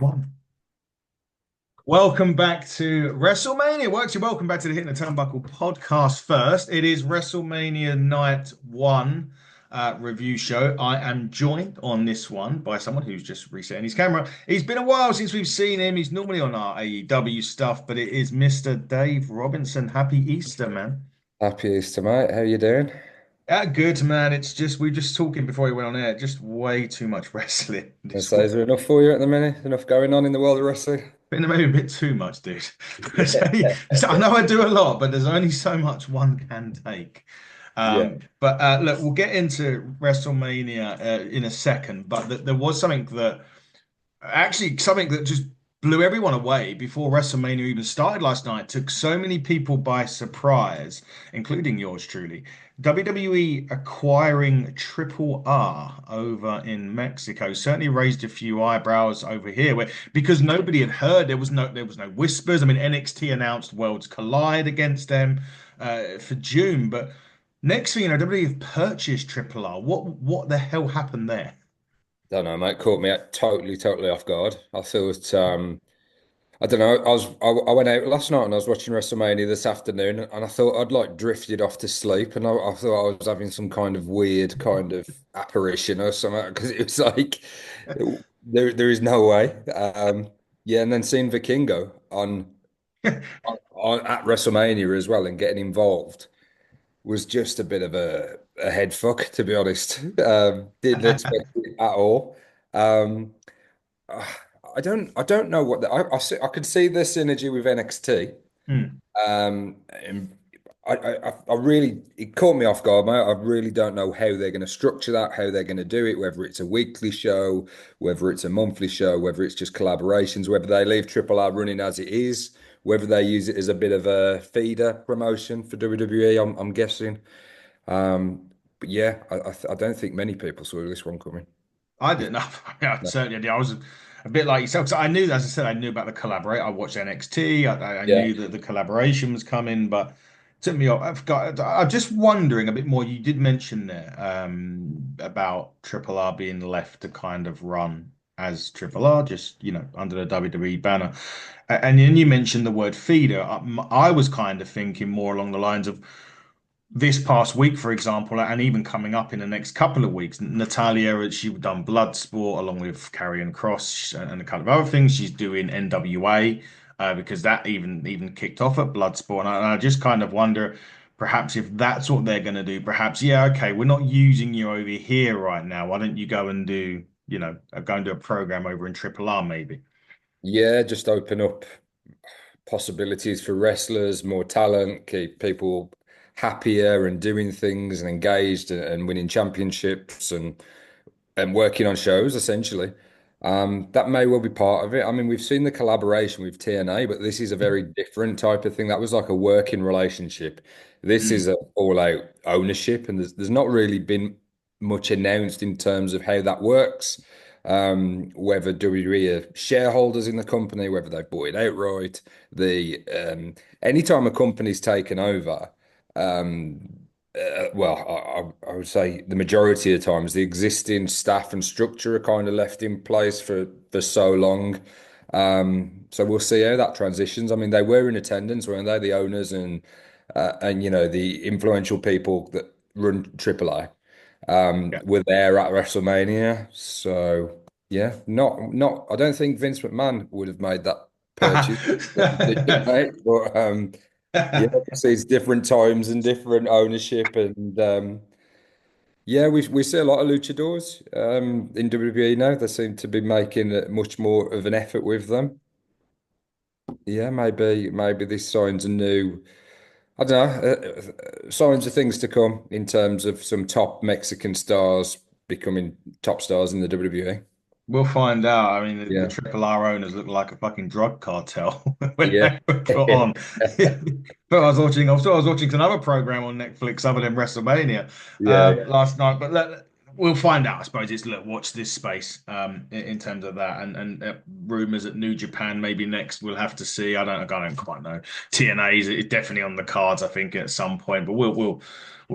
One. Welcome back to WrestleMania. Well, actually, welcome back to the Hitting the Turnbuckle podcast first. It is WrestleMania Night 1 review show. I am joined on this one by someone who's just resetting his camera. It's been a while since we've seen him. He's normally on our AEW stuff, but it is Mr. Dave Robinson. Happy Easter, man. Happy Easter, mate. How you doing? Good, man. It's just, we were just talking before we went on air, just way too much wrestling I this say, week. is there enough for you at the minute? Enough going on in the world of wrestling? Been maybe a bit too much, dude. Yeah. I know I do a lot, but there's only so much one can take. Yeah. But look, we'll get into WrestleMania in a second. But there was something that just blew everyone away before WrestleMania even started last night. Took so many people by surprise, including yours truly. WWE acquiring Triple R over in Mexico certainly raised a few eyebrows over here, because nobody had heard. There was no whispers. I mean, NXT announced Worlds Collide against them for June, but next thing you know, WWE have purchased Triple R. What the hell happened there? Don't know, mate. Caught me totally off guard. I thought, I don't know. I went out last night and I was watching WrestleMania this afternoon, and I thought I'd like drifted off to sleep, and I thought I was having some kind of weird kind of apparition or something because it was like there is no way. Yeah, and then seeing Vikingo on at WrestleMania as well and getting involved was just a bit of a head fuck, to be honest. Didn't expect it at all. Um, I don't know what I could see the synergy with NXT. Hmm. And I really it caught me off guard, mate. I really don't know how they're going to structure that, how they're going to do it, whether it's a weekly show, whether it's a monthly show, whether it's just collaborations, whether they leave Triple R running as it is, whether they use it as a bit of a feeder promotion for WWE. I'm guessing. But yeah, I don't think many people saw this one coming. I didn't know. I No. certainly did. I was a bit like yourself. So I knew, as I said, I knew about the collaborate. I watched NXT. I Yeah. knew that the collaboration was coming, but it took me off. I'm just wondering a bit more. You did mention there about Triple R being left to kind of run as Triple R, just under the WWE banner. And then you mentioned the word feeder. I was kind of thinking more along the lines of this past week, for example, and even coming up in the next couple of weeks, Natalia, she's done Bloodsport along with Karrion Kross and a couple of other things. She's doing NWA because that even kicked off at Bloodsport. And I just kind of wonder, perhaps if that's what they're going to do, perhaps, yeah, okay, we're not using you over here right now. Why don't you go and go and do a program over in Triple R maybe? Yeah, just open up possibilities for wrestlers, more talent, keep people happier and doing things and engaged and winning championships and working on shows essentially. That may well be part of it. I mean, we've seen the collaboration with TNA, but this is a very different type of thing. That was like a working relationship. This is Mm. a all-out ownership, and there's not really been much announced in terms of how that works. Whether WWE are shareholders in the company, whether they've bought it outright. The Anytime a company's taken over, um, well, I would say the majority of the times the existing staff and structure are kind of left in place for so long. So we'll see how that transitions. I mean, they were in attendance, weren't they? The owners and the influential people that run AAA were there at WrestleMania. So yeah, not. I don't think Vince McMahon would have made that purchase, that decision, mate. But yeah, obviously it's different times and different ownership, and yeah, we see a lot of luchadors in WWE now. They seem to be making much more of an effort with them. Yeah, maybe this signs a new. I don't know, signs of things to come in terms of some top Mexican stars becoming top stars in the WWE. We'll find out. I mean, the Yeah, Triple R owners look like a fucking drug cartel when yeah, they were put on. But I was watching another program on Netflix other than WrestleMania yeah, last night. But we'll find out. I suppose it's look, watch this space in terms of that, and rumors at New Japan maybe next. We'll have to see. I don't quite know. TNA is definitely on the cards. I think at some point, but we'll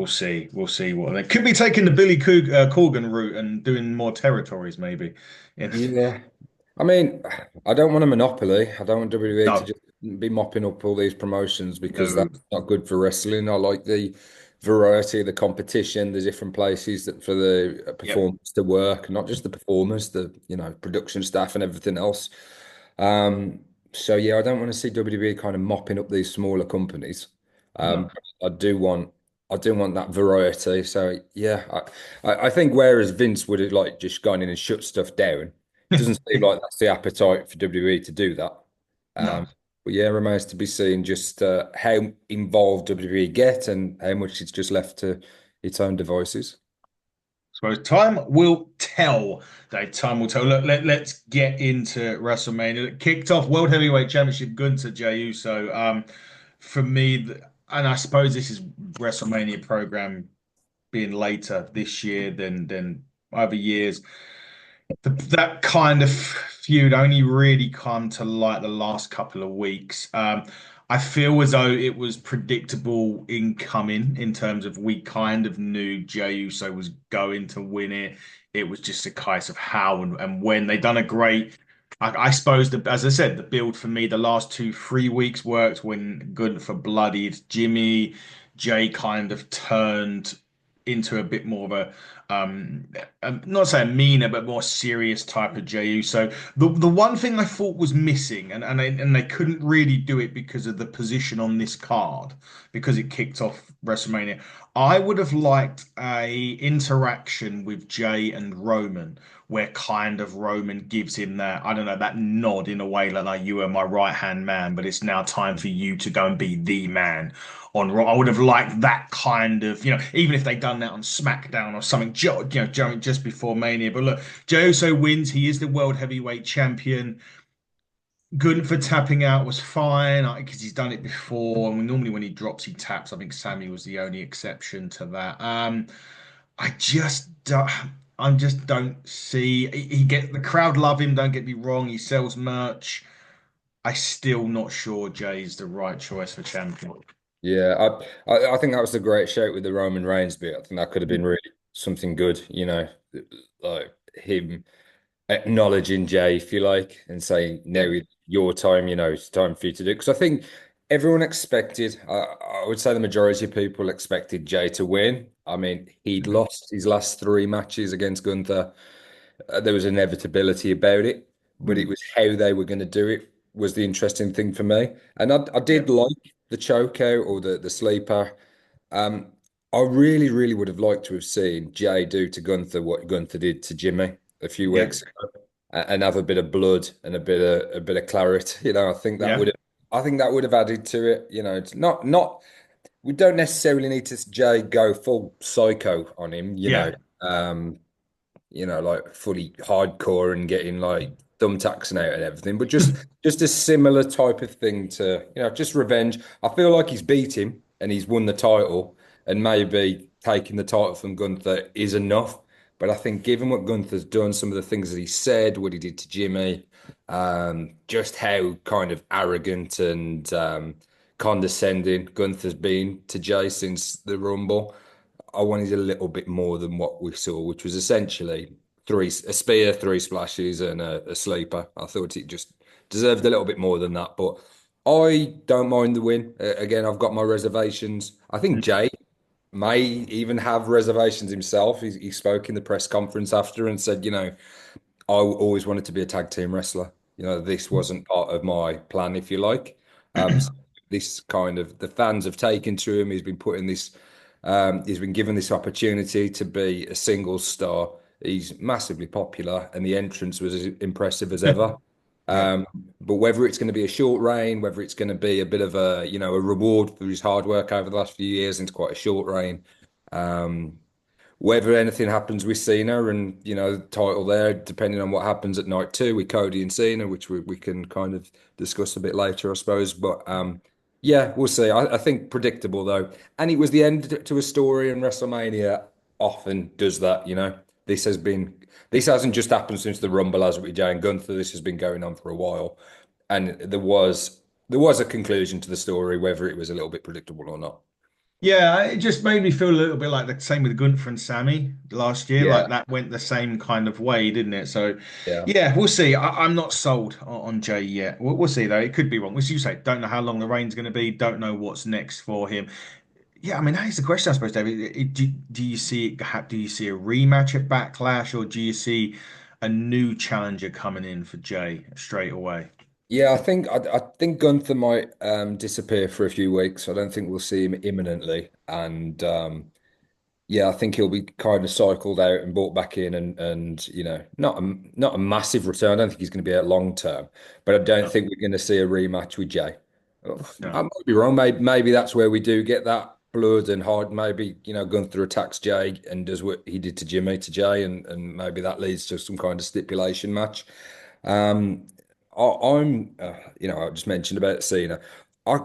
see. We'll see what they could be taking the Billy Corgan route and doing more territories maybe. Yeah. yeah. I mean, I don't want a monopoly. I don't want WWE to No, just be mopping up all these promotions because no, that's not good for wrestling. I like the variety, the competition, the different places that for the yep, performers to work, not just the performers, the production staff and everything else. Um, so yeah, I don't want to see WWE kind of mopping up these smaller companies. no. I do want that variety. So yeah, I think whereas Vince would have like just gone in and shut stuff down, doesn't seem like that's the appetite for WWE to do that. No. But yeah, remains to be seen just how involved WWE get and how much it's just left to its own devices. So time will tell. Dave, time will tell. Look, let's get into WrestleMania. It kicked off World Heavyweight Championship, Gunter Jey Uso. For me, and I suppose this is WrestleMania program being later this year than other years. That kind of feud only really come to light the last couple of weeks. I feel as though it was predictable incoming in terms of we kind of knew Jey Uso was going to win it. It was just a case of how and when. They done a great. I suppose as I said, the build for me the last 2, 3 weeks worked when Gunther bloodied Jimmy. Jay kind of turned into a bit more of not saying meaner, but more serious type of JU. So the one thing I thought was missing, and they couldn't really do it because of the position on this card, because it kicked off WrestleMania. I would have liked a interaction with Jay and Roman, where kind of Roman gives him that, I don't know, that nod in a way like you are my right hand man, but it's now time for you to go and be the man on Raw. I would have liked that kind of, even if they'd done that on SmackDown or something, just before Mania. But look, Jey Uso wins. He is the World Heavyweight Champion. Good for tapping out was fine because he's done it before. And normally when he drops, he taps. I think Sammy was the only exception to that. I just don't, I just don't see. He get the crowd love him. Don't get me wrong. He sells merch. I still not sure Jay's the right choice for champion. Yeah, I think that was a great shout with the Roman Reigns bit. I think that could have been really something good, like him acknowledging Jay, if you like, and saying, "Now Yeah, it's your time, it's time for you to do it." Because I think everyone expected, I would say the majority of people expected Jay to win. I mean, he'd Mhm. lost his last three matches against Gunther. There was inevitability about it, but it Mm. was how they were going to do it was the interesting thing for me. And I Yeah, did like the choke out or the sleeper. Um, I really, really would have liked to have seen Jay do to Gunther what Gunther did to Jimmy a few yeah, weeks ago, and have a bit of blood and a bit of claret. yeah, I think that would have added to it. It's not we don't necessarily need to Jay go full psycho on him. yeah. Like fully hardcore and getting like thumbtacks and out and everything, but just a similar type of thing to, just revenge. I feel like he's beat him and he's won the title, and maybe taking the title from Gunther is enough. But I think given what Gunther's done, some of the things that he said, what he did to Jimmy, just how kind of arrogant and condescending Gunther's been to Jay since the Rumble. I wanted a little bit more than what we saw, which was essentially a spear, three splashes, and a sleeper. I thought it just deserved a little bit more than that, but I don't mind the win. Again, I've got my reservations. I think Jay may even have reservations himself. He spoke in the press conference after and said, I always wanted to be a tag team wrestler. This wasn't part of my plan, if you like. So this kind of the fans have taken to him. He's been given this opportunity to be a single star. He's massively popular, and the entrance was as impressive as ever. Yeah. Um, but whether it's going to be a short reign, whether it's going to be a bit of a reward for his hard work over the last few years into quite a short reign, um, whether anything happens with Cena and the title there, depending on what happens at night two with Cody and Cena, which we can kind of discuss a bit later, I suppose. But yeah, we'll see. I think predictable though, and it was the end to a story, and WrestleMania often does that. This has been this hasn't just happened since the Rumble, as with Jay and Gunther. This has been going on for a while, and there was a conclusion to the story, whether it was a little bit predictable or not. Yeah, it just made me feel a little bit like the same with Gunther and Sammy last year. Yeah, Like that went the same kind of way, didn't it? So, yeah. yeah, we'll see. I'm not sold on Jay yet. We'll see though. It could be wrong. As you say, don't know how long the reign's going to be. Don't know what's next for him. Yeah, I mean that is the question, I suppose, David. Do you see it? Do you see a rematch at Backlash, or do you see a new challenger coming in for Jay straight away? Yeah, I think Gunther might disappear for a few weeks. I don't think we'll see him imminently, and yeah, I think he'll be kind of cycled out and brought back in, and not a massive return. I don't think he's going to be out long term, but I don't No, think we're going to see a rematch with Jay. no. I might be wrong. Maybe that's where we do get that blood and hard. Maybe Gunther attacks Jay and does what he did to Jimmy to Jay, and maybe that leads to some kind of stipulation match. Um, I just mentioned about Cena. I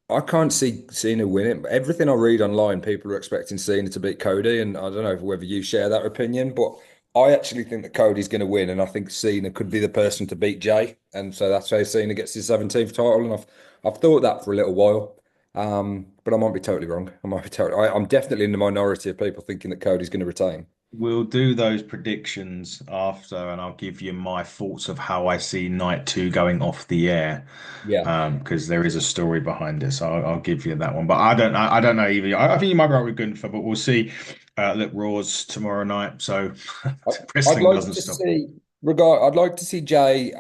I can't see Cena winning. Everything I read online, people are expecting Cena to beat Cody, and I don't know whether you share that opinion, but I actually think that Cody's going to win, and I think Cena could be the person to beat Jay, and so that's how Cena gets his 17th title, and I've thought that for a little while, but I might be totally wrong. I'm definitely in the minority of people thinking that Cody's going to retain. We'll do those predictions after, and I'll give you my thoughts of how I see night two going off the air. Yeah. Because there is a story behind it, so I'll give you that one. But I don't know. I don't know either. I think you might be right with Gunther, but we'll see. Look, Raw's tomorrow night, so I- I'd wrestling like doesn't to stop. see I'd like to see Jay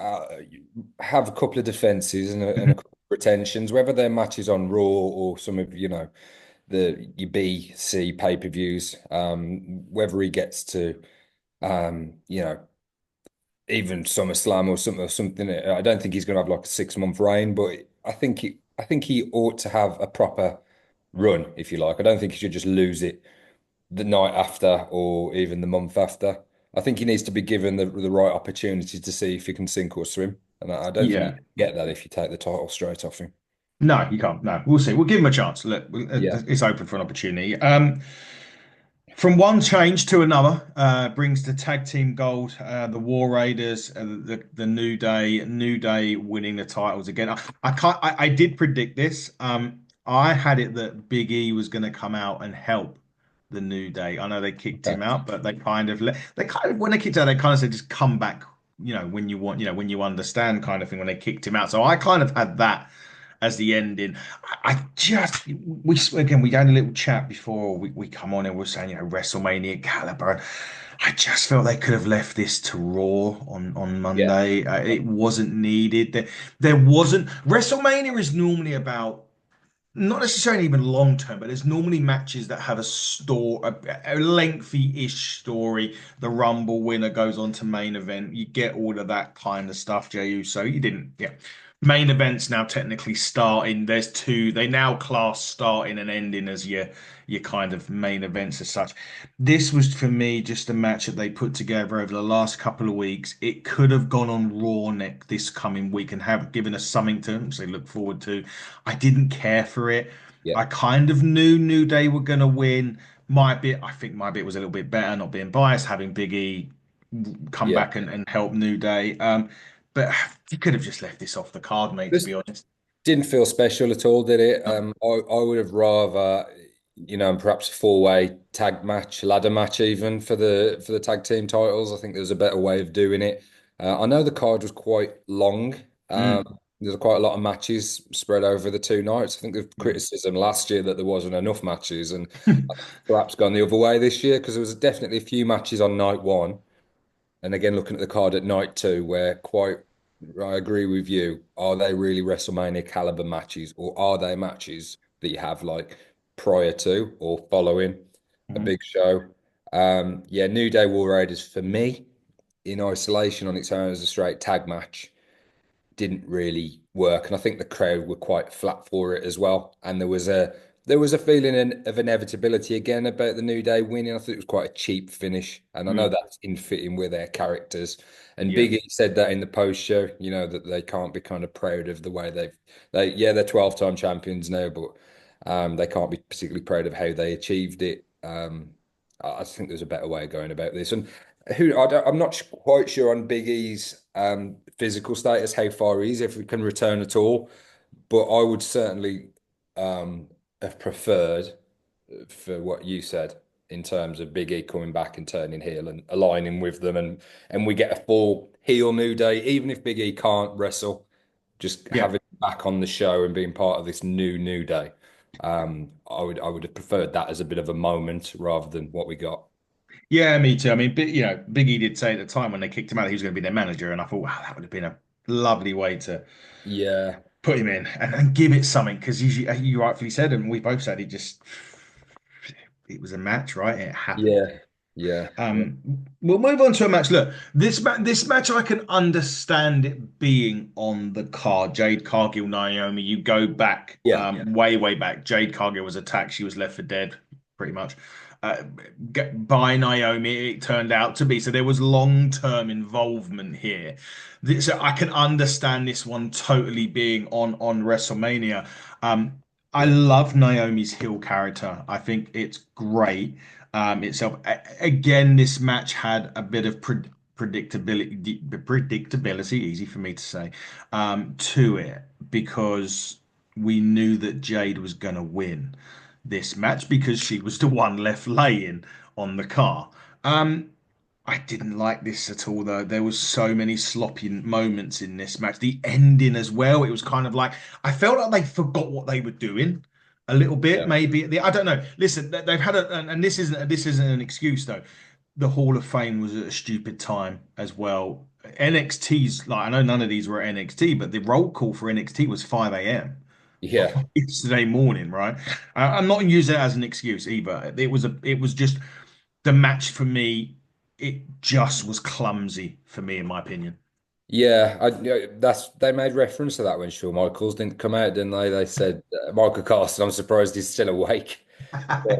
have a couple of defenses and a couple of retentions, whether they're matches on Raw or some of the your B C pay-per-views. Whether he gets to even SummerSlam or something. I don't think he's going to have like a 6 month reign, but I think he ought to have a proper run, if you like. I don't think he should just lose it the night after or even the month after. I think he needs to be given the right opportunity to see if he can sink or swim. And I don't think you Yeah. can get that if you take the title straight off him. No, you can't. No, we'll see. We'll give him a chance. Look, Yeah. it's open for an opportunity. From one change to another, brings the tag team gold. The War Raiders, the New Day winning the titles again. I can't. I did predict this. I had it that Big E was going to come out and help the New Day. I know they kicked Okay. him out, but they kind of when they kicked out, they kind of said just come back. When you want, when you understand, kind of thing. When they kicked him out, so I kind of had that as the ending. I just we had a little chat before we come on and we're saying WrestleMania caliber. I just felt they could have left this to Raw on Yeah. Monday. It wasn't needed. There wasn't. WrestleMania is normally about not necessarily even long term, but there's normally matches that have a lengthy-ish story. The Rumble winner goes on to main event. You get all of that kind of stuff, JU. So you didn't, yeah. Main events now technically starting. There's two. They now class starting and ending as your kind of main events as such. This was for me just a match that they put together over the last couple of weeks. It could have gone on Raw next this coming week and have given us something to say look forward to. I didn't care for it. Yeah. I kind of knew New Day were going to win. I think my bit was a little bit better, not being biased, having Big E come Yeah. back and help New Day. But you could have just left this off the card, mate, to This be honest. didn't feel special at all, did it? No. I would have rather, perhaps a four-way tag match, ladder match even for the tag team titles. I think there's a better way of doing it. I know the card was quite long. Um, Mm, there's quite a lot of matches spread over the 2 nights. I think the mm. criticism last year that there wasn't enough matches, and perhaps gone the other way this year because there was definitely a few matches on night one. And again, looking at the card at night two, where I agree with you. Are they really WrestleMania caliber matches, or are they matches that you have like prior to or following a Mhm. big show? Yeah, New Day War Raiders for me in isolation on its own as a straight tag match didn't really work, and I think the crowd were quite flat for it as well. And there was a feeling of inevitability again about the New Day winning. I think it was quite a cheap finish, and I know Mm. that's in fitting with their characters. And Yeah. Big E said that in the post show, that they can't be kind of proud of the way they're 12-time champions now, but they can't be particularly proud of how they achieved it. I think there's a better way of going about this. And I'm not quite sure on Big E's physical status, how far he is, if he can return at all. But I would certainly have preferred for what you said in terms of Big E coming back and turning heel and aligning with them, and we get a full heel New Day, even if Big E can't wrestle, just Yeah. having him back on the show and being part of this New Day. I would have preferred that as a bit of a moment rather than what we got. Yeah, me too. I mean, Big E did say at the time when they kicked him out that he was going to be their manager, and I thought, wow, that would have been a lovely way to Yeah, put him in and give it something because you rightfully said, and we both said it was a match, right? It happened. yeah, yeah, yeah, Um, we'll move on to a match. Look, this match, I can understand it being on the card. Jade Cargill, Naomi. You go back, yeah, way back. Jade Cargill was attacked. She was left for dead, pretty much, uh, by Naomi. It turned out to be so. There was long-term involvement here. So I can understand this one totally being on WrestleMania. Um, I yeah, love Naomi's heel character. I think it's great itself. Again, this match had a bit of predictability, easy for me to say, to it because we knew that Jade was going to win this match because she was the one left laying on the car. Um, I didn't like this at all, though. There was so many sloppy moments in this match. The ending as well. It was kind of like I felt like they forgot what they were doing a little bit, yeah, maybe. I don't know. Listen, they've had and this isn't an excuse though. The Hall of Fame was at a stupid time as well. NXT's like I know none of these were at NXT, but the roll call for NXT was 5 a.m. yeah. yesterday morning, right? I'm not using it as an excuse either. It was just the match for me. It just was clumsy for me, in my opinion. Yeah, that's they made reference to that when Shawn Michaels didn't come out, didn't they? They said Michael Carson. I'm surprised he's still awake.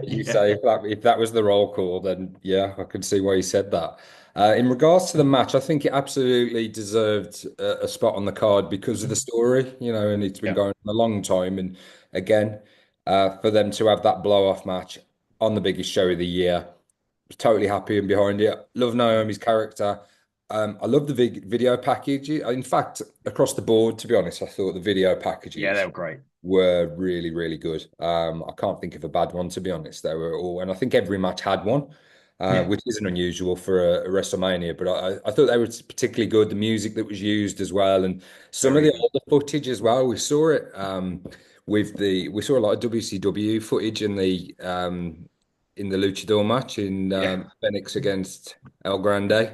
You Yeah, say if that was the roll call, then yeah, I can see why you said that. In regards to the match, I think it absolutely deserved a spot on the card because of the story, and it's been yeah, going on a long time. And again, for them to have that blow off match on the biggest show of the year, was totally happy and behind it. Love Naomi's character. I love the video package. In fact, across the board, to be honest, I thought the video yeah. They packages were great. were really, really good. I can't think of a bad one, to be honest. They were all, and I think every match had one, Yeah, which isn't unusual for a WrestleMania. But I thought they were particularly good. The music that was used as well, and some of very the good. older footage as well. We saw it we saw a lot of WCW footage in the Luchador match in Yeah, Phoenix against El Grande.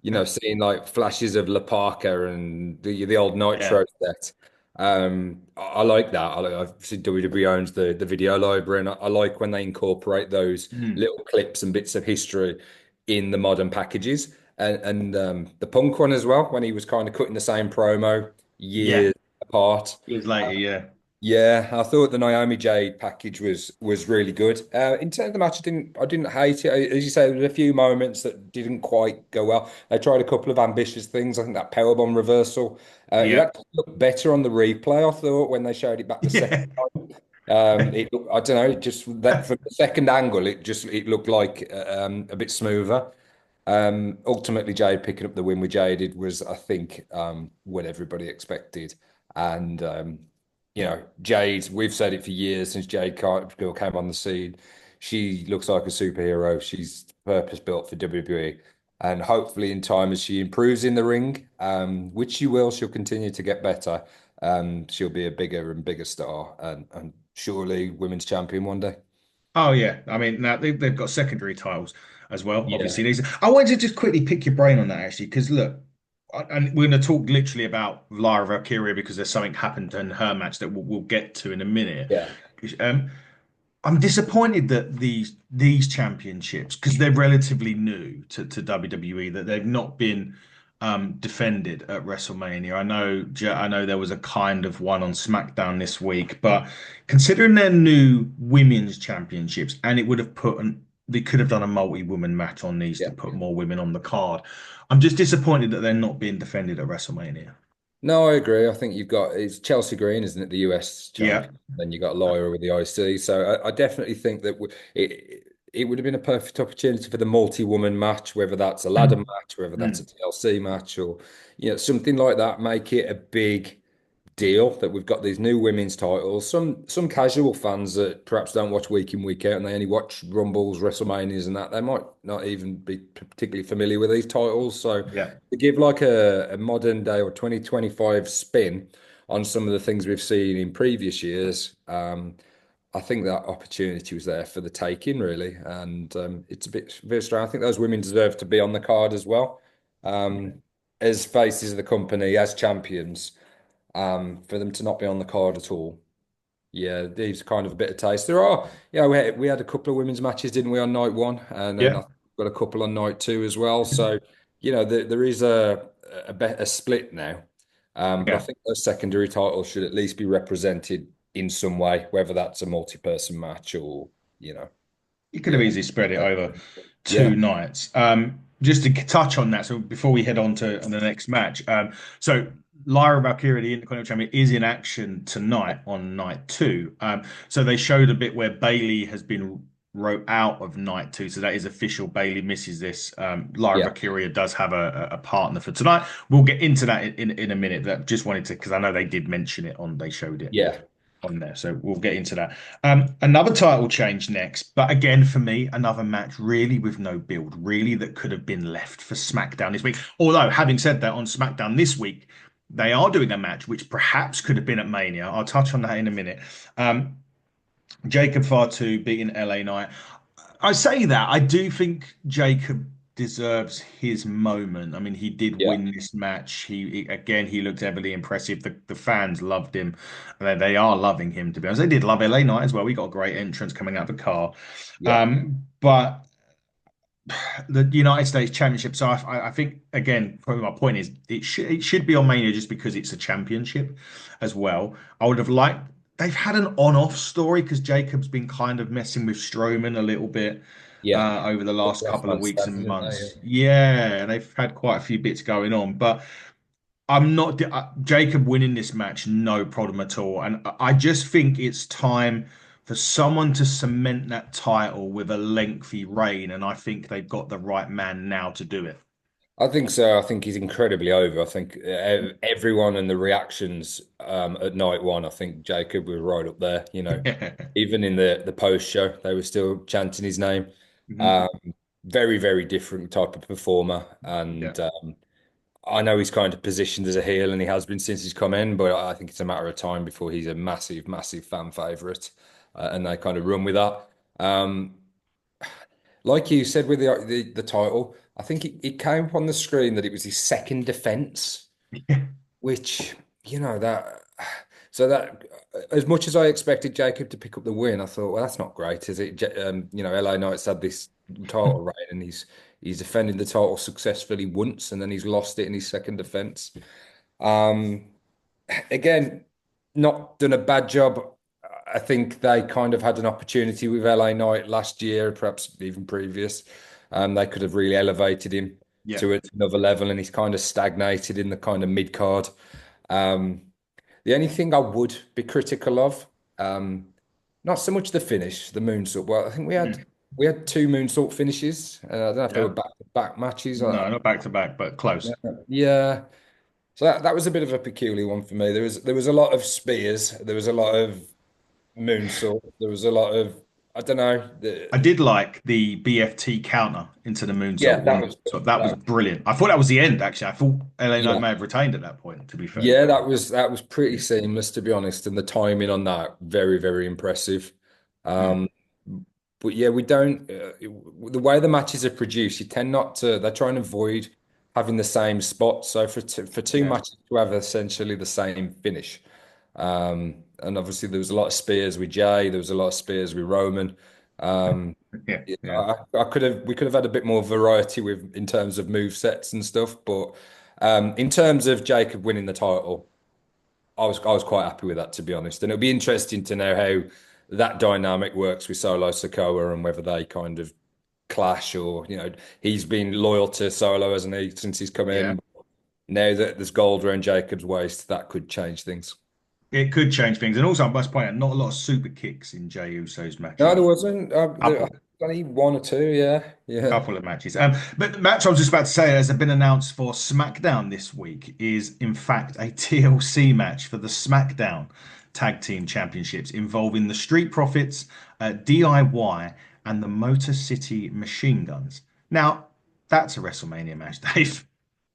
yeah, Seeing like flashes of La Parka and the old yeah. Nitro set. I like that. I've seen WWE owns the video library, and I like when they incorporate those Mm. little clips and bits of history in the modern packages. And the Punk one as well, when he was kind of cutting the same promo Yeah. years apart. Years later, yeah, Yeah, I thought the Naomi Jade package was really good. In terms of the match, I didn't hate it. As you say, there were a few moments that didn't quite go well. They tried a couple of ambitious things. I think that powerbomb reversal, it yeah, actually looked better on the replay, I thought, when they showed it back the second yeah, time. I don't know, just that from the second angle, it looked like a bit smoother. Ultimately, Jade picking up the win with Jaded was, I think, what everybody expected. And Jade, we've said it for years since Jade Cargill came on the scene. She looks like a superhero. She's purpose built for WWE. And hopefully, in time, as she improves in the ring, which she will, she'll continue to get better. She'll be a bigger and bigger star, and surely women's champion one day. Oh yeah, I mean now they've got secondary titles as well. Yeah, Obviously, these. I wanted to just quickly pick your brain on that actually, because look, and we're going to talk literally about Lara Valkyria because there's something happened in her match that we'll get to in a minute. yeah, Um, I'm disappointed that these championships, because they're relatively new to WWE, that they've not been defended at WrestleMania. I know there was a kind of one on SmackDown this week, but considering they're new women's championships, and it would have they could have done a multi-woman match on these to yeah. put more women on the card. I'm just disappointed that they're not being defended at WrestleMania. No, I agree. I think it's Chelsea Green, isn't it, the US Yeah. champion? Then you got Lyra with the IC. So I definitely think that it would have been a perfect opportunity for the multi-woman match, whether that's a ladder match, whether that's a Mm. TLC match, or something like that. Make it a big deal that we've got these new women's titles. Some casual fans that perhaps don't watch week in, week out, and they only watch Rumbles, WrestleManias, and that they might not even be particularly familiar with these titles. So Yeah. to give like a modern day or 2025 spin on some of the things we've seen in previous years, I think that opportunity was there for the taking, really, and it's a bit strange. I think those women deserve to be on the card as well, um, as faces of the company, as champions. For them to not be on the card at all. Yeah, these kind of a bit of taste. There are, yeah, we had a couple of women's matches, didn't we, on night one, and then I Yeah. think we've got a couple on night two as well. So, there is a split now, but I Yeah. think those secondary titles should at least be represented in some way, whether that's a multi-person match or you know, You could have yeah, easily spread it over yeah, 2 nights. Just to touch on that, so before we head on to the next match, so Lyra Valkyria, the Intercontinental Champion, is in action tonight on night two. So they showed a bit where Bailey has been wrote out of night two, so that is official. Bailey misses this. Lyra yeah, Valkyria does have a partner for tonight. We'll get into that in a minute. That just wanted to because I know they did mention it on they showed it yeah. on there. So we'll get into that. Another title change next, but again for me, another match really with no build, really that could have been left for SmackDown this week. Although, having said that, on SmackDown this week, they are doing a match which perhaps could have been at Mania. I'll touch on that in a minute. Um, Jacob Fatu beating LA Knight. I say that I do think Jacob deserves his moment. I mean, he did Yeah. win this match. Again, he looked heavily impressive. The fans loved him. They are loving him, to be honest. They did love LA Knight as well. We got a great entrance coming out of the car. Yeah. But the United States Championship. So I think again, probably my point is it should be on Mania just because it's a championship as well. I would have liked they've had an on-off story because Jacob's been kind of messing with Strowman a little bit Yeah. over the last Last couple of man weeks and standing, didn't months. they? Yeah, they've had quite a few bits going on, but I'm not Jacob winning this match, no problem at all. And I just think it's time for someone to cement that title with a lengthy reign, and I think they've got the right man now to do it. I think so. I think he's incredibly over. I think everyone and the reactions at night one, I think Jacob was right up there. Even in the post show, they were still chanting his name. Mhm. Um, Very, very different type of performer. Yeah, And I know he's kind of positioned as a heel and he has been since he's come in, but I think it's a matter of time before he's a massive, massive fan favorite. And they kind of run with that. Um, like you said with the title, I think it came up on the screen that it was his second defense, which that that as much as I expected Jacob to pick up the win, I thought, well, that's not great, is it? LA Knight's had this title reign and he's defended the title successfully once and then he's lost it in his second defense. Um, Again, not done a bad job. I think they kind of had an opportunity with LA Knight last year, perhaps even previous. They could have really elevated him yeah, to another level, and he's kind of stagnated in the kind of mid card. Um, the only thing I would be critical of, um, not so much the finish, the moonsault. Well, I think we had Mm. we had two moonsault finishes. I don't know if they were Yeah. back-to-back matches. No, not back to back, but close. Yeah. So that was a bit of a peculiar one for me. There was a lot of spears. There was a lot of moonsault. There was a lot of I don't know. I did like the BFT counter into the Yeah, moonsault that one. was So that was that, brilliant. I thought that was the end, actually. I thought LA Knight yeah, may have retained at that point, to be fair. yeah. That was pretty seamless to be honest, and the timing on that very very impressive. Mm. Um, but yeah, we don't. The way the matches are produced, you tend not to. They try and avoid having the same spot. So for two Yeah. matches to have essentially the same finish. And obviously there was a lot of spears with Jay. There was a lot of spears with Roman. Um, Yeah. yeah, Yeah. we could have had a bit more variety with in terms of move sets and stuff. But in terms of Jacob winning the title, I was quite happy with that to be honest. And it'll be interesting to know how that dynamic works with Solo Sikoa and whether they kind of clash or he's been loyal to Solo, hasn't he, since he's come Yeah. in. Now that there's gold around Jacob's waist, that could change things. It could change things. And also, I must point out, not a lot of super kicks in Jey Uso's No, there matches. wasn't. Couple. only one or two, yeah, yeah. Couple of matches. But the match I was just about to say has been announced for SmackDown this week is in fact a TLC match for the SmackDown Tag Team Championships involving the Street Profits, DIY, and the Motor City Machine Guns. Now, that's a WrestleMania match, Dave.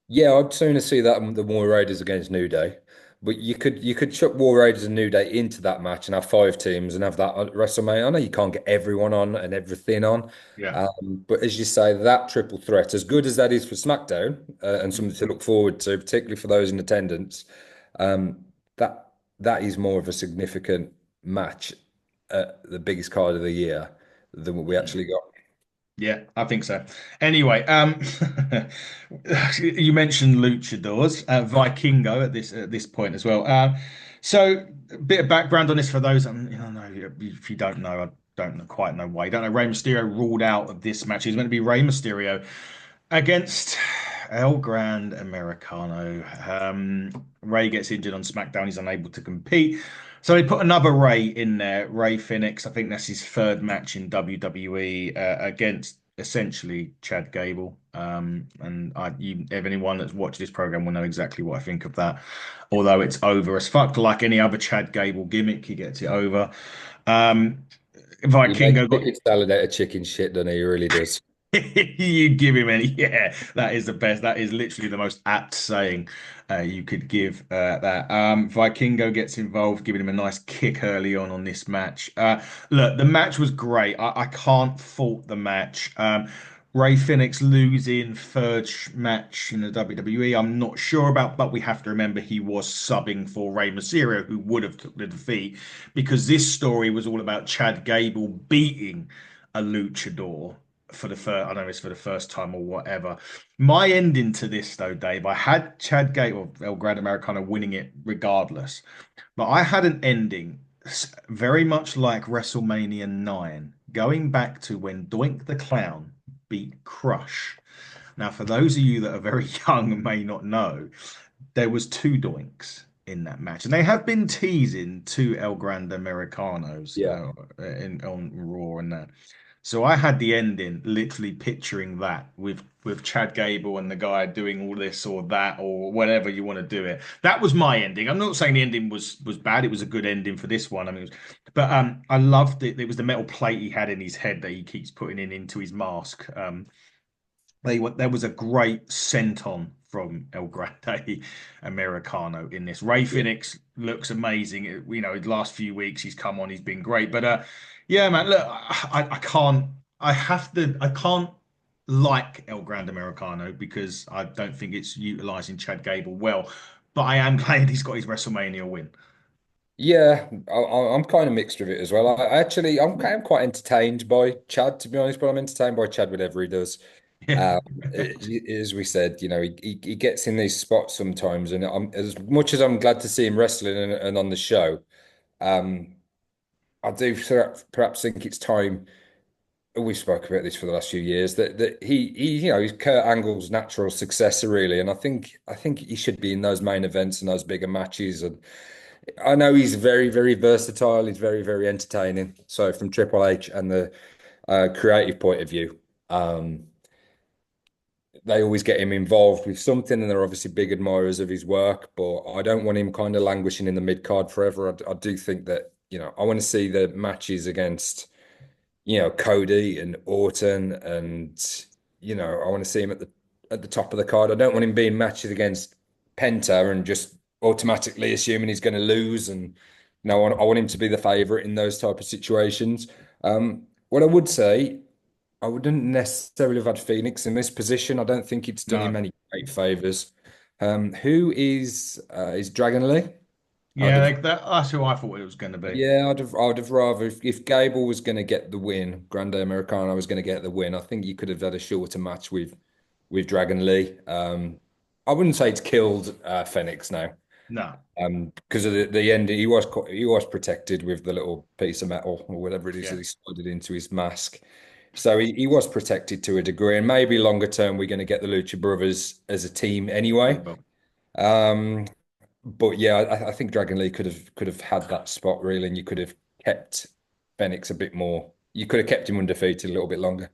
Yeah, I'd sooner see that than the War Raiders against New Day. But you could chuck War Raiders and New Day into that match and have five teams and have that at WrestleMania. I know you can't get everyone on and everything on, Yeah. but as you say, that triple threat, as good as that is for SmackDown and something to look forward to, particularly for those in attendance, um, that is more of a significant match at the biggest card of the year than what we actually got. Yeah, I think so. Anyway, you mentioned luchadors, Vikingo at this point as well. So a bit of background on this for those, if you don't know, I don't quite know why. You don't know Rey Mysterio ruled out of this match. He's meant to be Rey Mysterio against El Grand Americano. Ray gets injured on SmackDown. He's unable to compete. So they put another Ray in there, Ray Phoenix. I think that's his third match in WWE against essentially Chad Gable. If anyone that's watched this program will know exactly what I think of that. Although it's over as fuck, like any other Chad Gable gimmick, he gets it over. Um, He makes Vikingo got chicken salad out of chicken shit, doesn't he? He really does. You give him any, yeah, that is the best. That is literally the most apt saying you could give that. Vikingo gets involved, giving him a nice kick early on this match. Look, the match was great. I can't fault the match. Ray Phoenix losing third match in the WWE, I'm not sure about, but we have to remember he was subbing for Rey Mysterio, who would have took the defeat, because this story was all about Chad Gable beating a luchador for the first, I don't know if it's for the first time or whatever. My ending to this though, Dave, I had Chad Gable or El Gran Americano winning it regardless, but I had an ending very much like WrestleMania 9, going back to when Doink the Clown beat Crush. Now, for those of you that are very young and may not know, there was two Doinks in that match, and they have been teasing two El Grande Americanos Yeah. on Raw and that. So I had the ending literally picturing that with Chad Gable and the guy doing all this or that or whatever you want to do it. That was my ending. I'm not saying the ending was bad. It was a good ending for this one. I mean, but I loved it. It was the metal plate he had in his head that he keeps putting into his mask. There was a great senton from El Grande Americano in this. Ray Yeah. Phoenix looks amazing. The last few weeks he's come on, he's been great. But yeah, man, look, I can't. I can't like El Grande Americano because I don't think it's utilizing Chad Gable well. But I am glad he's got his WrestleMania win. Yeah, I'm kind of mixed with it as well. I'm quite entertained by Chad, to be honest, but I'm entertained by Chad whatever he does. Yeah. Um, as we said, he gets in these spots sometimes, and as much as I'm glad to see him wrestling and on the show, um, I do perhaps think it's time. We spoke about this for the last few years that he's Kurt Angle's natural successor really, and I think he should be in those main events and those bigger matches. And I know he's very very versatile. He's very very entertaining. So from Triple H and the creative point of view, they always get him involved with something, and they're obviously big admirers of his work. But I don't want him kind of languishing in the mid card forever. I do think that I want to see the matches against Cody and Orton, and I want to see him at the top of the card. I don't want him being matches against Penta and just automatically assuming he's going to lose. And I want him to be the favorite in those type of situations. What I would say, I wouldn't necessarily have had Phoenix in this position. I don't think it's done him No. any great favors. Who is Dragon Lee? I'd Yeah, have that's who I thought it was going to be. Yeah, I'd have rather if Gable was going to get the win, Grande Americano was going to get the win. I think you could have had a shorter match with Dragon Lee. I wouldn't say it's killed Phoenix now, No. because of the end. He was protected with the little piece of metal or whatever it is that Yeah. he slotted into his mask. So he was protected to a degree, and maybe longer term we're going to get the Lucha Brothers as a team We anyway. will. Um, but yeah, I think Dragon Lee could have had that spot really, and you could have kept Fenix a bit more, you could have kept him undefeated a little bit longer.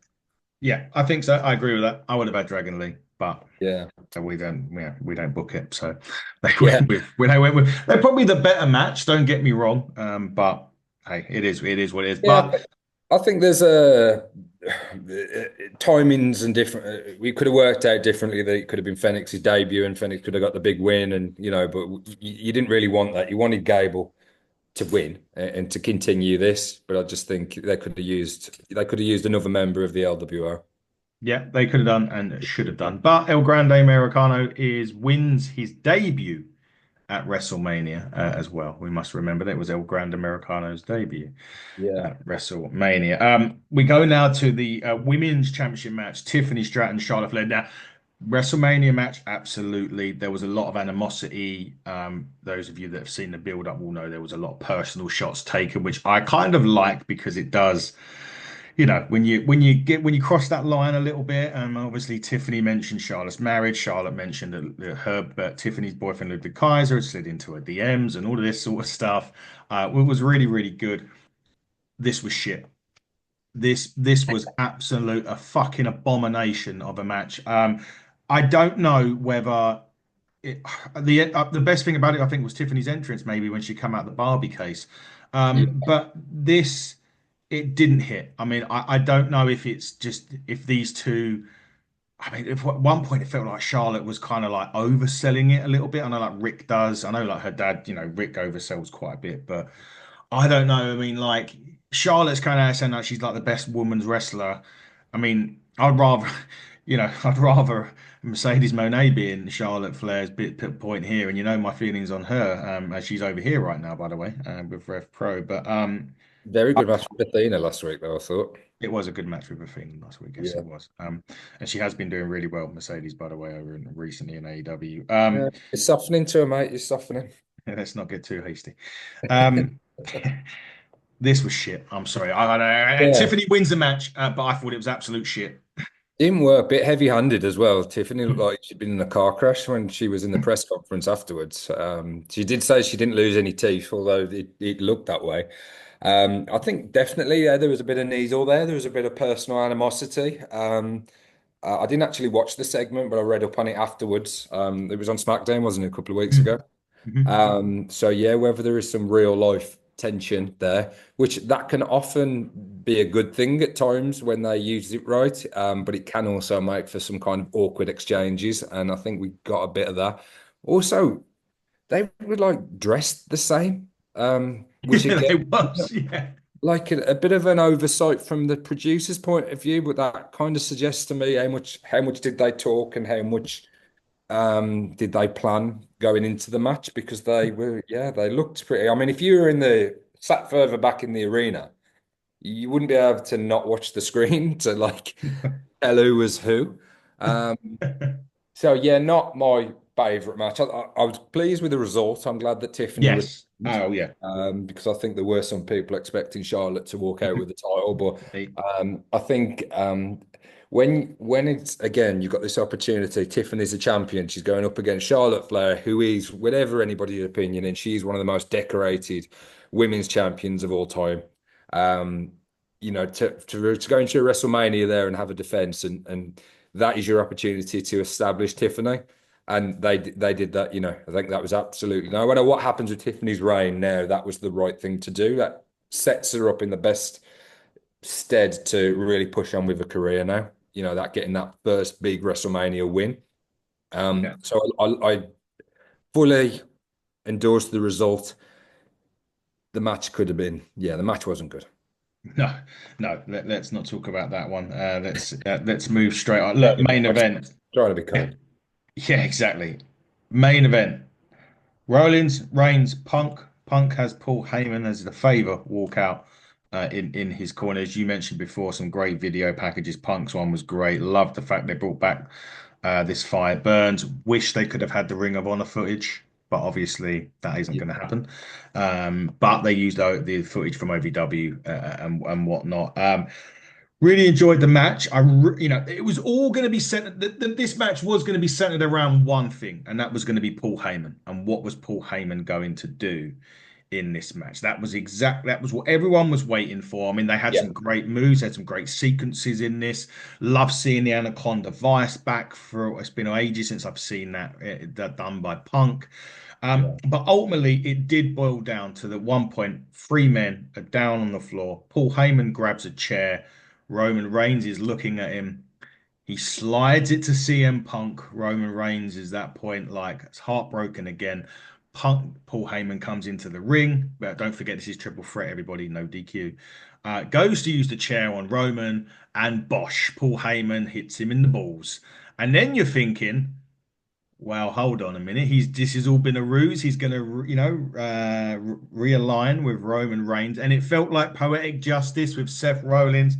Yeah, I think so. I agree with that. I would have had Dragon Lee, but Yeah. we don't. Yeah, we don't book it, so they Yeah. went with. They went with. They're probably the better match. Don't get me wrong. But hey, it is. It is what it is. Yeah. But I think there's a timings and different. We could have worked out differently that it could have been Fenix's debut and Fenix could have got the big win, and but you didn't really want that. You wanted Gable to win and to continue this, but I just think they could have used another member of the LWO. yeah, they could have done and should have done. But El Grande Americano wins his debut at WrestleMania as well. We must remember that it was El Grande Americano's debut Yeah. at WrestleMania. We go now to the women's championship match: Tiffany Stratton, Charlotte Flair. Now, WrestleMania match, absolutely. There was a lot of animosity. Those of you that have seen the build up will know there was a lot of personal shots taken, which I kind of like because it does. When you cross that line a little bit, obviously Tiffany mentioned Charlotte's marriage. Charlotte mentioned that Tiffany's boyfriend Ludwig Kaiser had slid into her DMs and all of this sort of stuff. It was really, really good. This was shit. This was absolute a fucking abomination of a match. I don't know whether it, the best thing about it, I think, was Tiffany's entrance, maybe when she come out the Barbie case. Yeah. But this, it didn't hit. I mean, I don't know if it's just if these two. I mean, if at one point it felt like Charlotte was kind of like overselling it a little bit. I know like Rick does. I know like her dad, Rick oversells quite a bit, but I don't know. I mean, like Charlotte's kind of saying like she's like the best women's wrestler. I mean, I'd rather, I'd rather Mercedes Moné be in Charlotte Flair's bit point here, and my feelings on her, as she's over here right now, by the way, with Rev Pro. But Very good match with Athena last week, though, I thought. it was a good match with Athena last week. Yes, it Yeah. was. And she has been doing really well, Mercedes, by the way, over recently in AEW. Yeah. You're softening to her, mate. You're softening. Let's not get too hasty. Um, this was shit. I'm sorry. And Yeah. Tiffany wins the match, but I thought it was absolute shit. Didn't work. Bit heavy-handed as well. Tiffany looked like she'd been in a car crash when she was in the press conference afterwards. She did say she didn't lose any teeth, although it looked that way. I think definitely, yeah, there was a bit of Neasel there. There was a bit of personal animosity. I didn't actually watch the segment, but I read up on it afterwards. It was on SmackDown, wasn't it, a couple of weeks ago? So yeah, whether there is some real life tension there, which that can often be a good thing at times when they use it right, but it can also make for some kind of awkward exchanges, and I think we got a bit of that. Also, they were like dressed the same, which Yeah, again, it was. Yeah. like a bit of an oversight from the producer's point of view, but that kind of suggests to me how much did they talk and how much did they plan going into the match? Because they looked pretty. I mean, if you were sat further back in the arena, you wouldn't be able to not watch the screen to like tell who was who. Um, so yeah, not my favorite match. I was pleased with the result. I'm glad that Tiffany Yes. retained, Oh, yeah. because I think there were some people expecting Charlotte to walk out with the title, but They- I think when it's again you've got this opportunity. Tiffany's a champion. She's going up against Charlotte Flair, who is, whatever anybody's opinion, and she's one of the most decorated women's champions of all time. Um, to go into a WrestleMania there and have a defense, and that is your opportunity to establish Tiffany. And they did that, I think that was absolutely no matter what happens with Tiffany's reign now, that was the right thing to do. That sets her up in the best stead to really push on with a career now. That getting that first big WrestleMania win. yeah. So I fully endorse the result. The match could have been, yeah, the match wasn't good. No, no. Let's not talk about that one. Let's move straight on. Yeah, Look, main I'm event. trying to be Yeah, kind. yeah, exactly. Main event. Rollins, Reigns, Punk. Punk has Paul Heyman as the favor walk out in his corner. As you mentioned before, some great video packages. Punk's one was great. Loved the fact they brought back this Fire Burns. Wish they could have had the Ring of Honor footage, but obviously that isn't Yeah. going to happen. But they used the footage from OVW and whatnot. Really enjoyed the match. It was all going to be centered. This match was going to be centered around one thing, and that was going to be Paul Heyman. And what was Paul Heyman going to do? in this match. That was what everyone was waiting for. I mean, they had Yeah. some great moves, had some great sequences in this. Love seeing the Anaconda Vice back for it's been ages since I've seen that done by Punk. Yeah. But ultimately, it did boil down to the one point, three men are down on the floor. Paul Heyman grabs a chair. Roman Reigns is looking at him. He slides it to CM Punk. Roman Reigns is that point like it's heartbroken again. Paul Heyman comes into the ring, but don't forget this is triple threat. Everybody, no DQ. Goes to use the chair on Roman, and bosh, Paul Heyman hits him in the balls. And then you're thinking, well, hold on a minute. This has all been a ruse. He's going to, realign with Roman Reigns, and it felt like poetic justice with Seth Rollins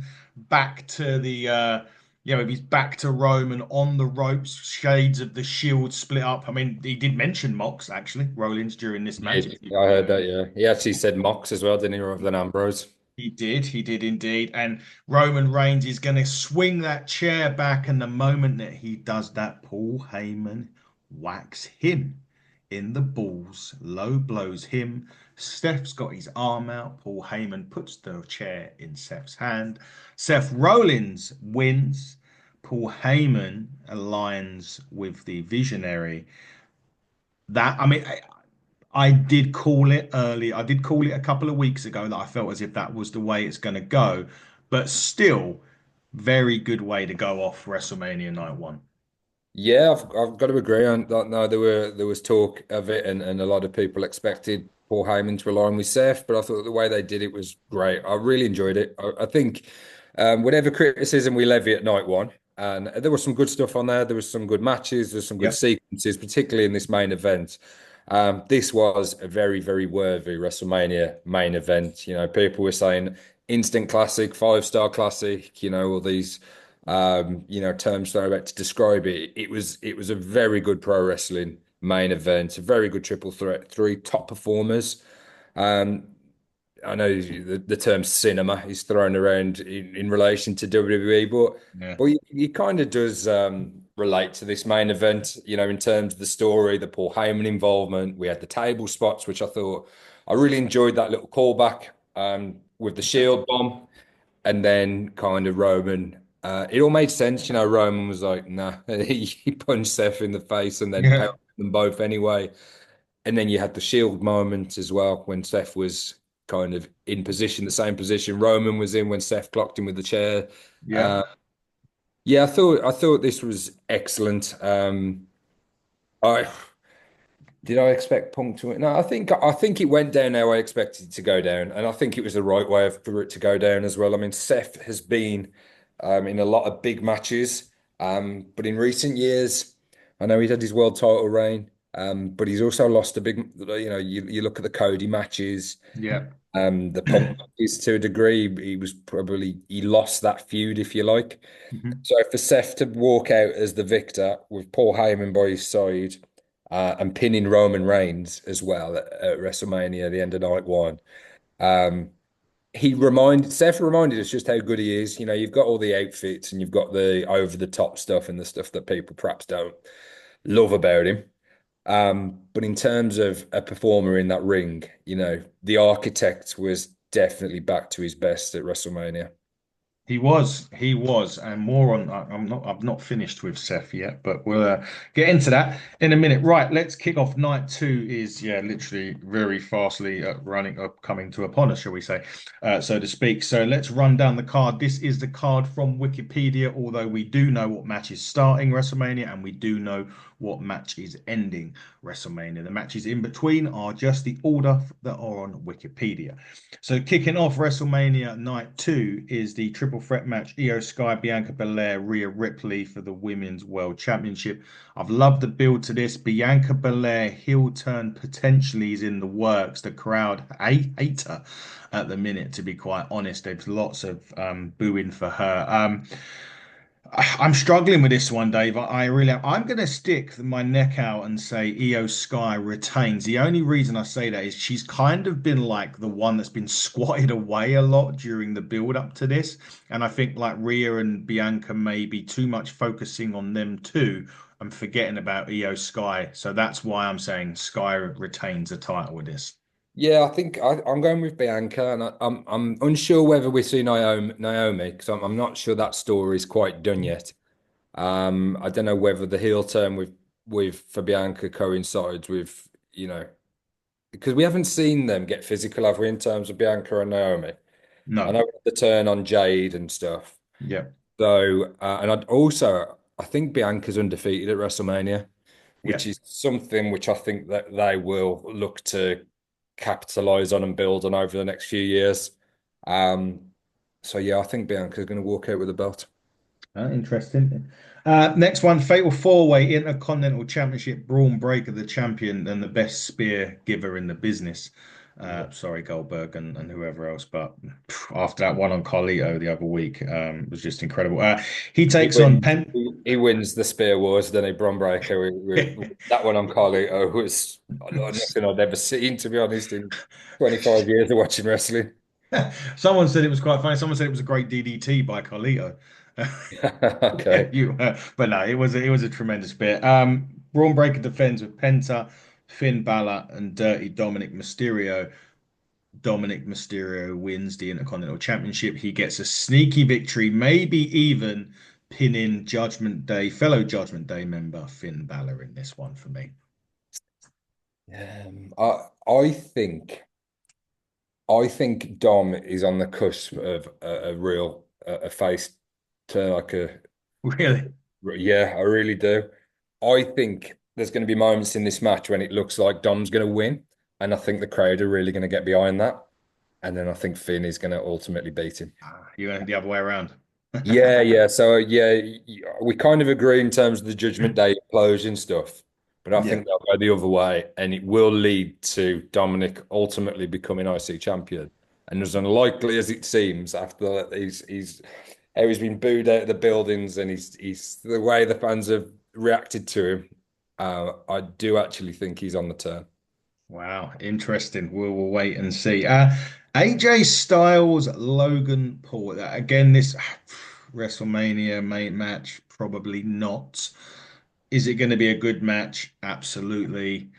back to he's back to Roman on the ropes. Shades of the Shield split up. I mean, he did mention Mox actually, Rollins during this match. Yeah, I heard that. Yeah, he actually said Mox as well, didn't he, rather than Ambrose? He did indeed. And Roman Reigns is going to swing that chair back. And the moment that he does that, Paul Heyman whacks him in the balls, low blows him. Steph's got his arm out. Paul Heyman puts the chair in Seth's hand. Seth Rollins wins. Paul Heyman aligns with the visionary. I mean, I did call it early. I did call it a couple of weeks ago that I felt as if that was the way it's going to go. But still, very good way to go off WrestleMania Night 1. Yeah, I've got to agree on that. No, there was talk of it, and a lot of people expected Paul Heyman to align with Seth, but I thought the way they did it was great. I really enjoyed it. I think whatever criticism we levy at night one, and there was some good stuff on there. There was some good matches. There's some good Yep. sequences, particularly in this main event. This was a very, very worthy WrestleMania main event. People were saying instant classic, five-star classic. All these terms thrown about to describe it. It was a very good pro wrestling main event, a very good triple threat, three top performers. Um, I know the term cinema is thrown around in relation to WWE, but Yeah. he kind of does relate to this main event, in terms of the story, the Paul Heyman involvement. We had the table spots, which I really enjoyed that little callback with the Shield bomb, and then kind of Roman. It all made sense, Roman was like, nah, he punched Seth in the face and then Yeah. pounded them both anyway. And then you had the Shield moment as well when Seth was kind of in position, the same position Roman was in when Seth clocked him with the chair. Yeah. Uh, yeah, I thought this was excellent. I did I expect Punk to win? No, I think it went down how I expected it to go down, and I think it was the right way for it to go down as well. I mean, Seth has been in a lot of big matches, but in recent years, I know he had his world title reign, but he's also lost a big. You look at the Cody matches, Yeah. the Punk matches to a degree. He lost that feud, if you like. Mhm. So for Seth to walk out as the victor with Paul Heyman by his side and pinning Roman Reigns as well at WrestleMania, the end of night one, um, Seth reminded us just how good he is. You've got all the outfits and you've got the over the top stuff and the stuff that people perhaps don't love about him. But in terms of a performer in that ring, the architect was definitely back to his best at WrestleMania. He was, and more on. I've not finished with Seth yet, but we'll get into that in a minute. Right, let's kick off. Night two is literally very fastly running up, coming to upon us, shall we say, so to speak. So let's run down the card. This is the card from Wikipedia. Although we do know what match is starting WrestleMania, and we do know what match is ending WrestleMania. The matches in between are just the order that are on Wikipedia. So kicking off WrestleMania Night 2 is the triple threat match Io Sky, Bianca Belair, Rhea Ripley for the Women's World Championship. I've loved the build to this. Bianca Belair heel turn potentially is in the works. The crowd hate her at the minute, to be quite honest. There's lots of booing for her. I'm struggling with this one, Dave. I really am. I'm going to stick my neck out and say Io Sky retains. The only reason I say that is she's kind of been like the one that's been squatted away a lot during the build up to this. And I think like Rhea and Bianca may be too much focusing on them too and forgetting about Io Sky. So that's why I'm saying Sky retains the title with this. Yeah, I think I'm going with Bianca, and I'm unsure whether we see Naomi because I'm not sure that story is quite done yet. I don't know whether the heel turn with for Bianca coincides with because we haven't seen them get physical, have we, in terms of Bianca and Naomi? I No. know the turn on Jade and stuff. Yeah. So, and I think Bianca's undefeated at WrestleMania, Yeah. which is something which I think that they will look to capitalize on and build on over the next few years. Um, so yeah, I think Bianca's going to walk out with a belt. Interesting. Next one, Fatal Four-Way Intercontinental Championship, Braun Breaker, the champion and the best spear giver in the business. Yeah. Sorry, Goldberg and whoever else, but after that one on Carlito the other week, it was just incredible. He He takes on wins. Pen. He wins the Spear Wars, then a Bron Breakker. That one on Carlito was nothing I'd ever seen, to be honest, in 25 years of watching wrestling. Someone said it was quite funny. Someone said it was a great DDT by Carlito. Okay. But no, it was a tremendous bit. Braun Breaker defends with Penta, Finn Balor, and Dirty Dominic Mysterio. Dominic Mysterio wins the Intercontinental Championship. He gets a sneaky victory, maybe even pinning fellow Judgment Day member Finn Balor in this one for me. I think Dom is on the cusp of a real a face turn like a Really? yeah, I really do. I think there's going to be moments in this match when it looks like Dom's going to win, and I think the crowd are really going to get behind that. And then I think Finn is going to ultimately beat him. You went the other way around. Yeah, yeah. So yeah, we kind of agree in terms of the Judgment Day implosion stuff, but I Yeah. think they'll go the other way, and it will lead to Dominic ultimately becoming IC champion. And as unlikely as it seems, after that, he's how he's been booed out of the buildings, and he's the way the fans have reacted to him. I do actually think he's on the turn. Wow, interesting. We'll wait and see. AJ Styles, Logan Paul. Again, this WrestleMania main match, probably not. Is it going to be a good match? Absolutely.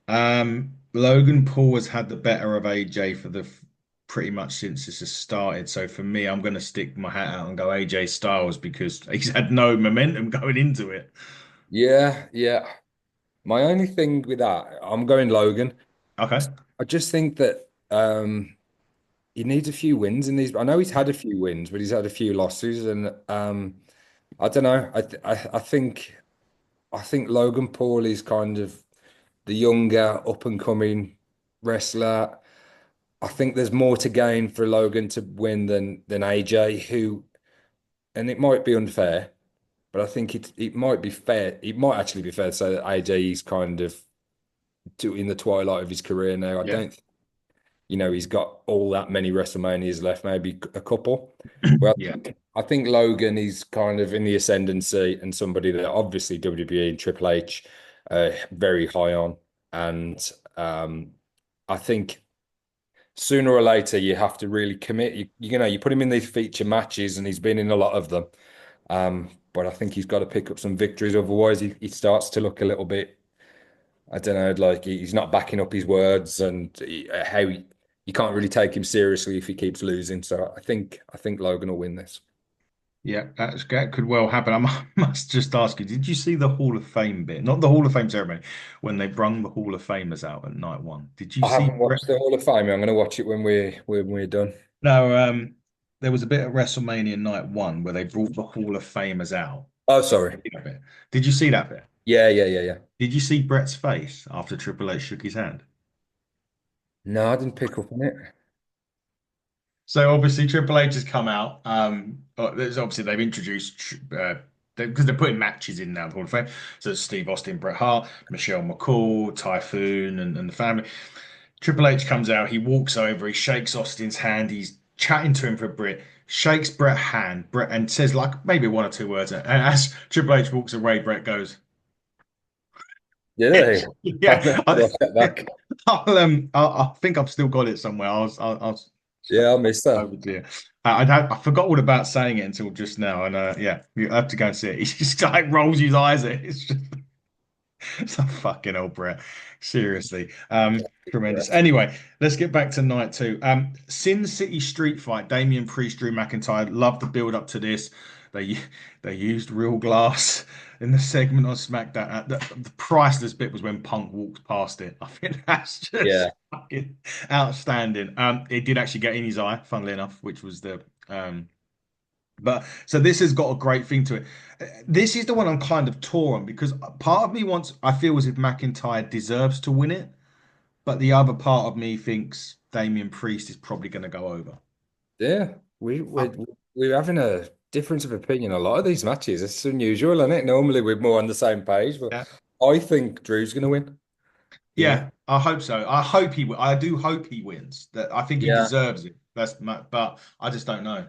Logan Paul has had the better of AJ for the pretty much since this has started. So for me, I'm going to stick my hat out and go AJ Styles because he's had no momentum going into it. Yeah, yeah. My only thing with that, I'm going Logan. Okay. I just think that he needs a few wins in these. I know he's had a few wins, but he's had a few losses, and I don't know. I think Logan Paul is kind of the younger, up and coming wrestler. I think there's more to gain for Logan to win than AJ, who, and it might be unfair, but I think it might be fair. It might actually be fair to say that AJ is kind of in the twilight of his career now. I Yeah. don't he's got all that many WrestleManias left, maybe a couple. Well, Yeah. I think Logan is kind of in the ascendancy and somebody that obviously WWE and Triple H very high on. And I think sooner or later you have to really commit. You put him in these feature matches and he's been in a lot of them. But I think he's got to pick up some victories. Otherwise, he starts to look a little bit I don't know, like he's not backing up his words and you can't really take him seriously if he keeps losing. So I think Logan will win this. Yeah, that could well happen. Must just ask you, did you see the Hall of Fame bit? Not the Hall of Fame ceremony, when they brung the Hall of Famers out at night one. Did you I see haven't Brett? watched the Hall of Fame. I'm going to watch it when we're done. No, there was a bit at WrestleMania night one where they brought the Hall of Famers out. Oh, sorry. You know, bit. Did you see that bit? Yeah, yeah, yeah, yeah. Did you see Brett's face after Triple H shook his hand? No, I didn't pick up on it. So obviously Triple H has come out. There's obviously they've introduced because they're putting matches in now the Hall of Fame. So it's Steve Austin, Bret Hart, Michelle McCool, Typhoon, and the family. Triple H comes out. He walks over. He shakes Austin's hand. He's chatting to him for a bit. Shakes Bret's hand. Bret and says like maybe one or two words. And as Triple H walks away, Bret goes, Did they? I'll "Yeah, have to watch that back. I think I've still got it somewhere. I'll Yeah, I missed that. over to you. I forgot all about saying it until just now, and yeah, you have to go and see it. He just like rolls his eyes at it. It's just, It's a fucking old Brett. Seriously. Tremendous. Anyway, let's get back to night two. Sin City Street Fight, Damian Priest, Drew McIntyre. Love the build up to this. They they used real glass in the segment on SmackDown. The priceless bit was when Punk walked past it. I think that's Yeah, just fucking outstanding. It did actually get in his eye, funnily enough, which was the but so this has got a great thing to it. This is the one I'm kind of torn because part of me wants, I feel as if McIntyre deserves to win it, but the other part of me thinks Damian Priest is probably going to go over. yeah. Uh, We're having a difference of opinion a lot of these matches. It's unusual, isn't it? Normally we're more on the same page, but yeah, I think Drew's going to win. You know? yeah, I hope so. I hope I do hope he wins. That I think he Yeah. deserves it. But I just don't know.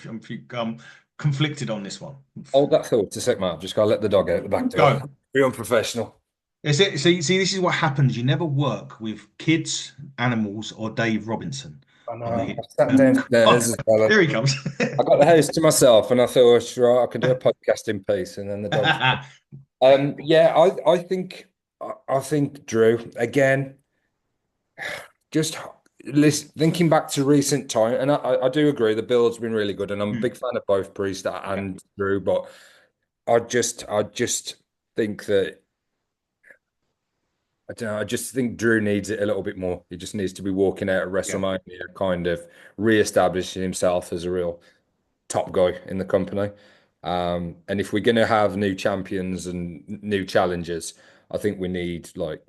I'm conflicted on this one. Hold that thought a sec, Mark. Just gotta let the dog out the back door. Go. Be unprofessional. Is it, see, this is what happens. You never work with kids, animals, or Dave Robinson I on the know. I hit. sat downstairs as well. Here he comes. I got the house to myself, and I thought, right, I can do a podcast in peace, and then the dog. Yeah, I think Drew again. Just listen, thinking back to recent time, and I do agree the build's been really good, and I'm a big fan of both Priest Yeah, and Drew, but I just think that I don't know. I just think Drew needs it a little bit more. He just needs to be walking out of yeah, WrestleMania, kind of re-establishing himself as a real top guy in the company. And if we're going to have new champions and new challenges, I think we need like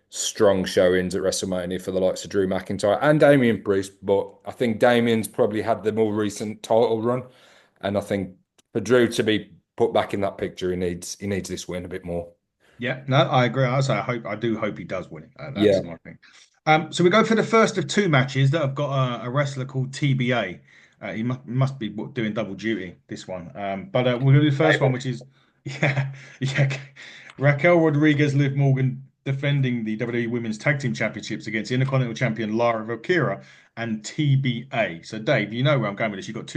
strong showings at WrestleMania for the likes of Drew McIntyre and Damian Priest. But I think Damian's probably had the more recent title run, and I think for Drew to be put back in that picture, he needs this win a bit more. yeah. No, I agree. I do hope he does win it. That's Yeah, my thing. So we go for the first of two matches that have got a wrestler called TBA. He must be doing double duty this one. But we're gonna do the first one, maybe. which is yeah, yeah. Raquel Rodriguez, Liv Morgan defending the WWE Women's Tag Team Championships against Intercontinental Champion Lara Valkyria and TBA. So Dave, you know where I'm going with this. You got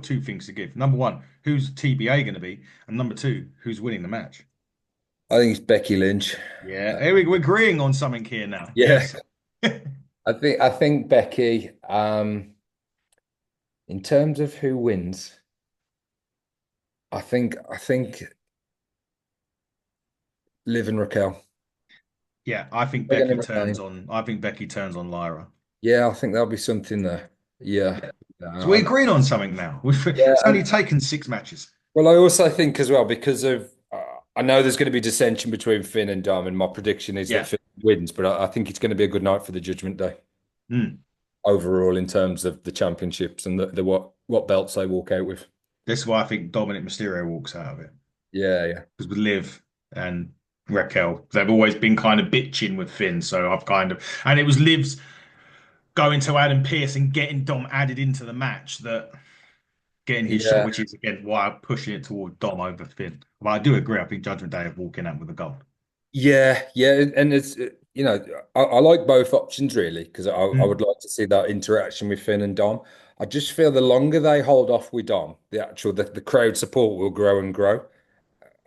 two things to give. Number one, who's TBA going to be, and number two, who's winning the match? I think it's Becky Lynch. Yeah, here we're agreeing on something here now. Yeah, Yes. I think Becky. In terms of who wins, I think Liv and Raquel. Yeah, I think They're Becky gonna turns retain. on. I think Becky turns on Lyra. Yeah, I think there'll be something there. Yeah. Yeah. So we're Uh, agreeing on something now. yeah, It's only taken six matches. well, I also think as well because of I know there's going to be dissension between Finn and Dom, and my prediction is that Yeah. Finn wins, but I think it's going to be a good night for the Judgment Day Mm. overall in terms of the championships and the what belts they walk out with. This is why I think Dominic Mysterio walks out of it. Yeah, yeah, Because with Liv and Raquel, they've always been kind of bitching with Finn. So I've kind of, and it was Liv's going to Adam Pearce and getting Dom added into the match that getting his shot, yeah. which is again why I'm pushing it toward Dom over Finn. But I do agree. I think Judgment Day are walking out with the gold. Yeah, yeah, and it's I like both options really because I Mm. would like to see that interaction with Finn and Dom. I just feel the longer they hold off with Dom, the crowd support will grow and grow.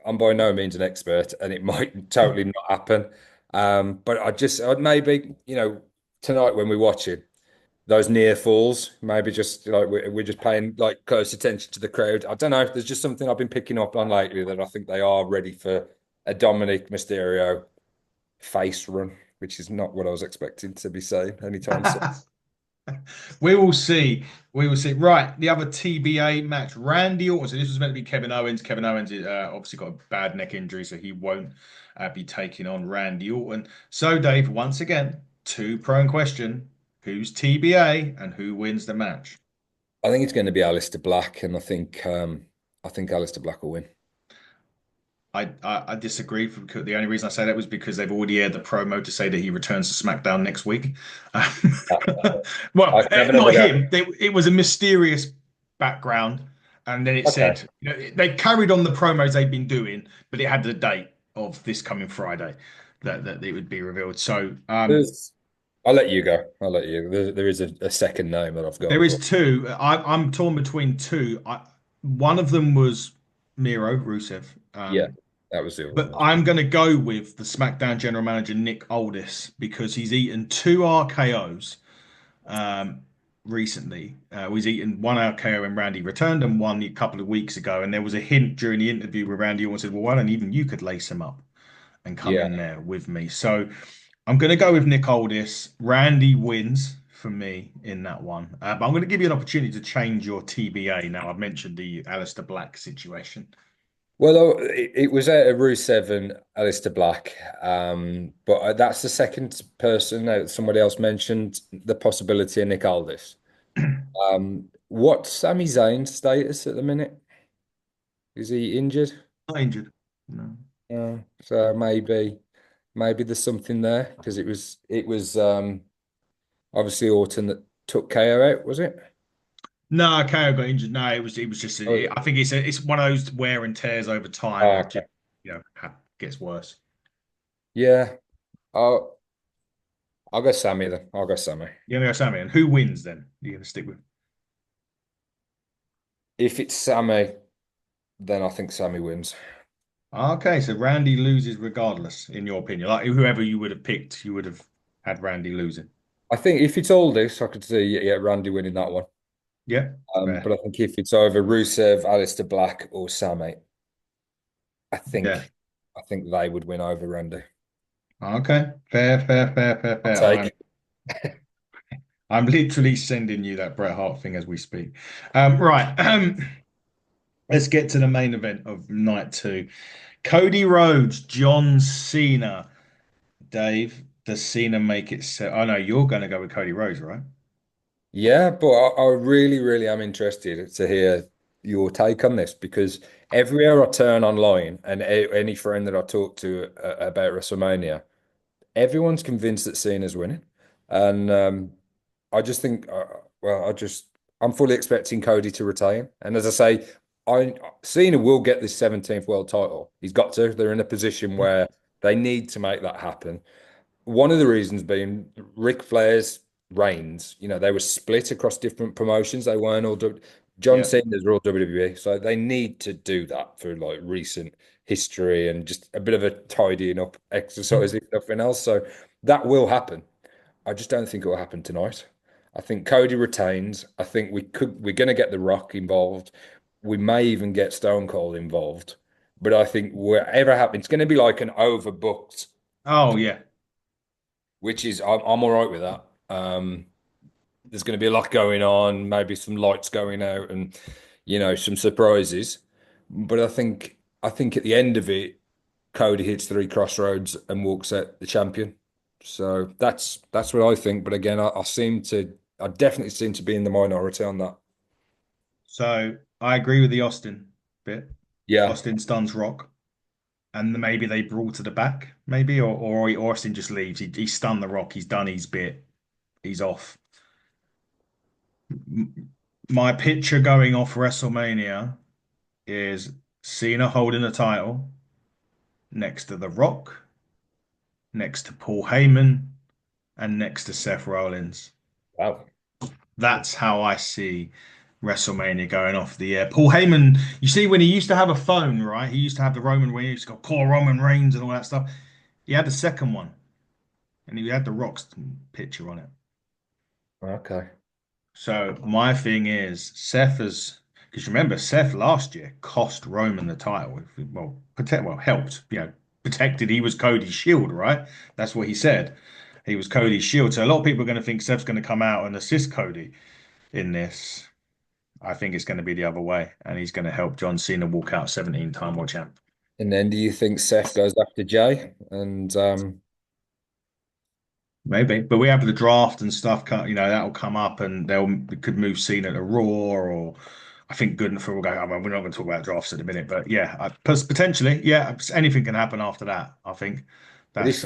I'm by no means an expert, and it might totally not happen. But I'd maybe tonight when we watch it, those near falls, maybe just like we're just paying like close attention to the crowd. I don't know. There's just something I've been picking up on lately that I think they are ready for a Dominic Mysterio face run, which is not what I was expecting to be saying anytime soon. We will see. We will see. Right, the other TBA match, Randy Orton. So this was meant to be Kevin Owens. Kevin Owens obviously got a bad neck injury, so he won't be taking on Randy Orton. So Dave, once again, two prone question: who's TBA and who wins the match? I think it's going to be Alistair Black, and I think Alistair Black will win. I disagree. The only reason I say that was because they've already aired the promo to say that he returns to SmackDown next week. Well, I can have another not go. him. It was a mysterious background, and then it Okay. said they carried on the promos they've been doing, but it had the date of this coming Friday that it would be revealed. So There's, I'll let you go. I'll let you. There is a second name that I've there got, is but two. I'm torn between two. One of them was Miro Rusev. yeah, That was the other But one. I'm going to go with the SmackDown general manager Nick Aldis because he's eaten two RKO's um, recently. He's eaten one RKO when Randy returned and one a couple of weeks ago. And there was a hint during the interview where Randy Orton said, "Well, why don't even you could lace him up and come Yeah. in there with me?" So I'm going to go with Nick Aldis. Randy wins for me in that one. But I'm going to give you an opportunity to change your TBA now. I've mentioned the Alistair Black situation. Well, it was out of Rusev and Alistair Black, but that's the second person. Somebody else mentioned the possibility of Nick Aldis. What's Sami Zayn's status at the minute? Is he injured? Not injured. No. So maybe there's something there because it was obviously Orton that took KO out, was it? No, KO got injured. No, it was just. Oh, I think it's one of those wear and tears over time oh, where it okay. just gets worse. Yeah. I'll I'll go Sammy then. I'll go Sammy. Yeah, go Sammy. And who wins then? You're gonna stick with. If it's Sammy, then I think Sammy wins. Okay, so Randy loses regardless, in your opinion. Like whoever you would have picked, you would have had Randy losing. I think if it's all this, I could see yeah, Randy winning that one. Yeah, But fair. I think if it's over Rusev, Alistair Black, or Sammy, I Yeah. think I think they would win over Randy. Okay. Fair, fair, fair, fair, I'll fair. I'm take. I'm literally sending you that Bret Hart thing as we speak. Right. Let's get to the main event of night two. Cody Rhodes, John Cena. Dave, does Cena make it so? Oh no, you're going to go with Cody Rhodes, right? Yeah, but I really, really am interested to hear your take on this because everywhere I turn online and any friend that I talk to about WrestleMania, everyone's convinced that Cena's winning, and I just think, well, I'm fully expecting Cody to retain, and as I say, I Cena will get this 17th world title. He's got to. They're in a position where they need to make that happen. One of the reasons being Ric Flair's reigns, they were split across different promotions. They weren't all John Yeah. Cena's are all WWE, so they need to do that for like recent history and just a bit of a tidying up exercise, if nothing else. So that will happen. I just don't think it will happen tonight. I think Cody retains. I think we're going to get The Rock involved. We may even get Stone Cold involved. But I think wherever happens, it's going to be like an overbooked, Oh yeah. which is I'm all right with that. There's going to be a lot going on, maybe some lights going out, and some surprises. But I think at the end of it, Cody hits three crossroads and walks out the champion. So that's what I think. But again, I definitely seem to be in the minority on that. So I agree with the Austin bit. Yeah. Austin stuns Rock, and maybe they brawl to the back, maybe, or Austin just leaves. He stunned the Rock. He's done his bit. He's off. My picture going off WrestleMania is Cena holding the title next to The Rock, next to Paul Heyman, and next to Seth Rollins. Wow. That's how I see WrestleMania going off the air. Paul Heyman, you see, when he used to have a phone, right? He used to have the Roman where he used to go call Roman Reigns and all that stuff. He had the second one, and he had the Rock's picture on it. Okay. So my thing is Seth has, because remember Seth last year cost Roman the title. Helped, protected. He was Cody's shield, right? That's what he said. He was Cody's shield. So a lot of people are going to think Seth's going to come out and assist Cody in this. I think it's going to be the other way, and he's going to help John Cena walk out 17-time world champ. And then do you think Seth goes after Jay? And Maybe, but we have the draft and stuff. That'll come up, and they could move Cena to Raw, or I think Goodenough will go. I mean, we're not going to talk about drafts in a minute, but yeah, potentially, yeah, anything can happen after that. I think but that's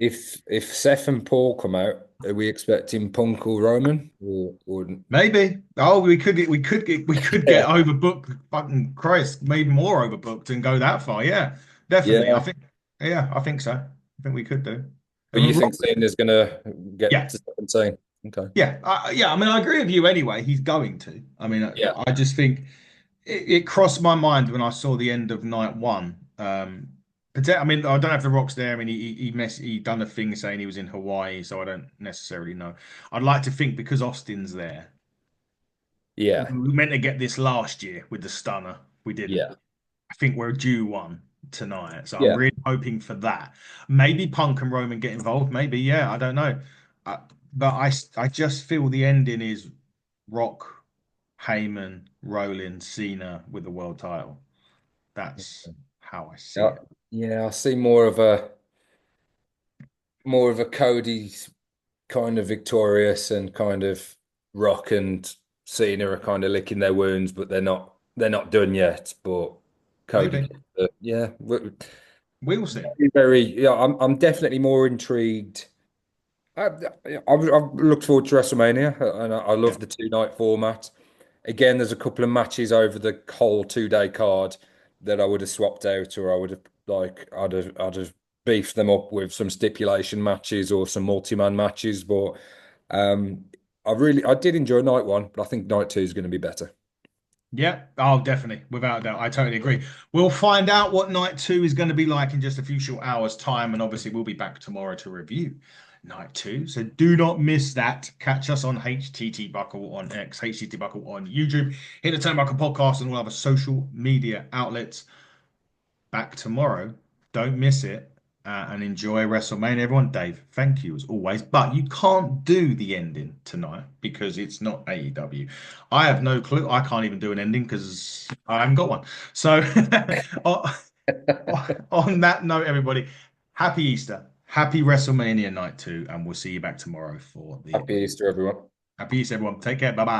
if Seth and Paul come out, are we expecting Punk or Roman? Or maybe. Oh, we could get yeah. overbooked. Fucking Christ, maybe more overbooked and go that far. Yeah, definitely. I Yeah. think. Yeah, I think so. I think we could do. But you think Cena's gonna get Yeah, to 17? Okay. yeah, yeah. I mean, I agree with you anyway. He's going to. I mean, Yeah. I just think it crossed my mind when I saw the end of night one. I mean, I don't know if The Rock's there. I mean, he done a thing saying he was in Hawaii, so I don't necessarily know. I'd like to think because Austin's there, Yeah, we meant to get this last year with the stunner. We didn't. yeah, I think we're due one tonight, so I'm yeah. really hoping for that. Maybe Punk and Roman get involved. Maybe, yeah, I don't know. Uh, but I just feel the ending is Rock, Heyman, Rollins, Cena with the world title. That's how I see Yeah, it. yeah, I see more of a Cody kind of victorious and kind of Rock and Cena are kind of licking their wounds, but they're not done yet. But Cody, Maybe. yeah, We'll see. very yeah. I'm definitely more intrigued. I, I've looked forward to WrestleMania, and I Yeah. love the two-night format. Again, there's a couple of matches over the whole 2 day card that I would have swapped out, or I would have I'd have beefed them up with some stipulation matches or some multi-man matches. But um, I did enjoy night one, but I think night two is going to be better. Yeah. Oh, definitely. Without a doubt. I totally agree. We'll find out what night two is going to be like in just a few short hours' time. And obviously, we'll be back tomorrow to review night two. So do not miss that. Catch us on HTT Buckle on X, HTT Buckle on YouTube. Hit the Turnbuckle podcast and all other social media outlets. Back tomorrow. Don't miss it. And enjoy WrestleMania, everyone. Dave, thank you as always. But you can't do the ending tonight because it's not AEW. I have no clue. I can't even do an ending because I haven't got one. So, on on that note, everybody, happy Easter, happy WrestleMania night 2, and we'll see you back tomorrow for the Happy Easter, everyone. happy Easter, everyone. Take care. Bye bye.